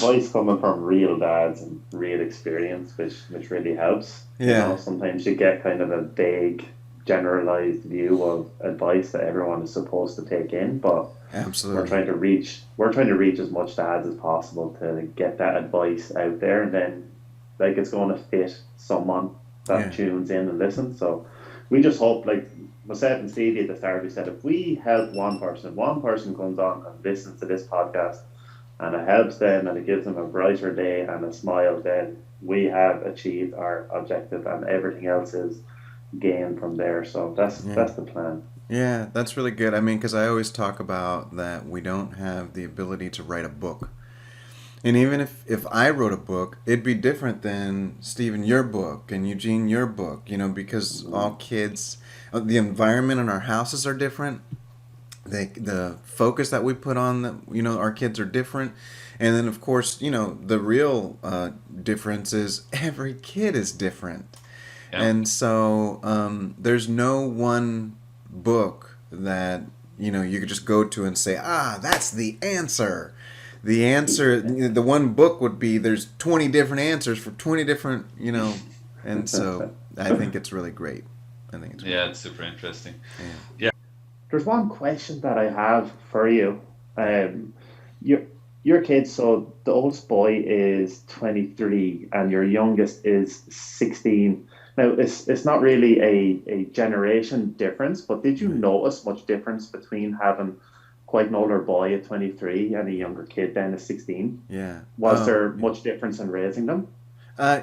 advice coming from real dads and real experience, which really helps. You know, Yeah, sometimes you get kind of a vague, generalized view of advice that everyone is supposed to take in, but absolutely. we're trying to reach as much dads as possible to get that advice out there, and then like it's going to fit someone that Yeah. tunes in and listens. So we just hope, like myself and Stevie at the start, we said if we help one person comes on and listens to this podcast and it helps them and it gives them a brighter day and a smile, then we have achieved our objective and everything else is gained from there. So Yeah. that's the plan. Yeah, that's really good. I mean, because I always talk about that we don't have the ability to write a book. And even if I wrote a book, it'd be different than Stephen, your book, and Eugene, your book, because all kids, the environment in our houses are different. The focus that we put on them, our kids are different. And then, of course, the real difference is every kid is different. Yeah. And so there's no one book that you could just go to and say, that's the answer. The answer, the one book would be there's 20 different answers for 20 different, and so I think it's really great. I think it's really Yeah, great. it's super interesting. Yeah. Yeah. There's one question that I have for you. Um, your your kid, so the oldest boy is 23 and your youngest is 16. Now, it's not really a generation difference, but did you Right. notice much difference between having quite an older boy at 23 and a younger kid then at 16? Yeah. Was there much difference in raising them? Uh,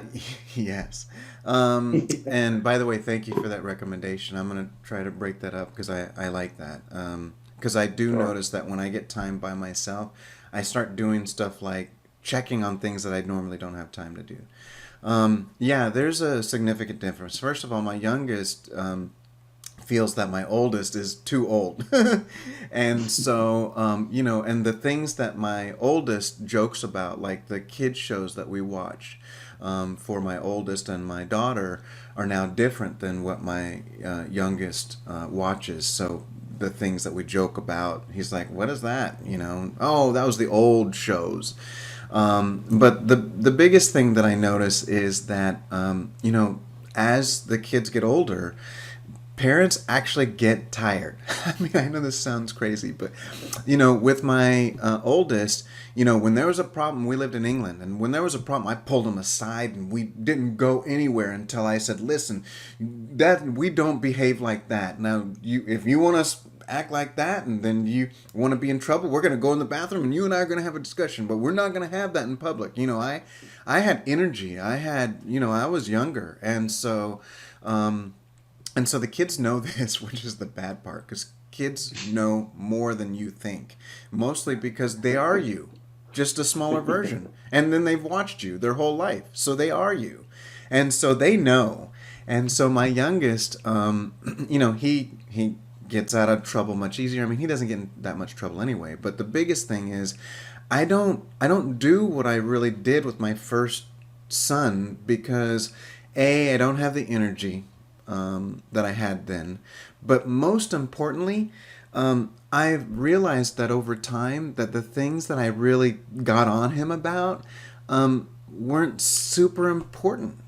yes. And by the way, thank you for that recommendation. I'm gonna try to break that up because I like that. Because I do Sure. notice that when I get time by myself, I start doing stuff like checking on things that I normally don't have time to do. Yeah, there's a significant difference. First of all, my youngest feels that my oldest is too old. And so, and the things that my oldest jokes about, like the kids shows that we watch for my oldest and my daughter, are now different than what my youngest watches. So the things that we joke about, he's like, "What is that?" Oh, that was the old shows. But the biggest thing that I notice is that as the kids get older, parents actually get tired. I mean, I know this sounds crazy, but with my oldest, when there was a problem, we lived in England, and when there was a problem, I pulled him aside, and we didn't go anywhere until I said, "Listen, that we don't behave like that. Now, if you want us act like that, and then you want to be in trouble, we're going to go in the bathroom, and you and I are going to have a discussion. But we're not going to have that in public." I had energy. I was younger, and so. And so the kids know this, which is the bad part, because kids know more than you think. Mostly because they are you, just a smaller version. And then they've watched you their whole life. So they are you. And so they know. And so my youngest, he gets out of trouble much easier. I mean, he doesn't get in that much trouble anyway. But the biggest thing is I don't do what I really did with my first son because I don't have the energy that I had then. But most importantly, I've realized that over time that the things that I really got on him about weren't super important.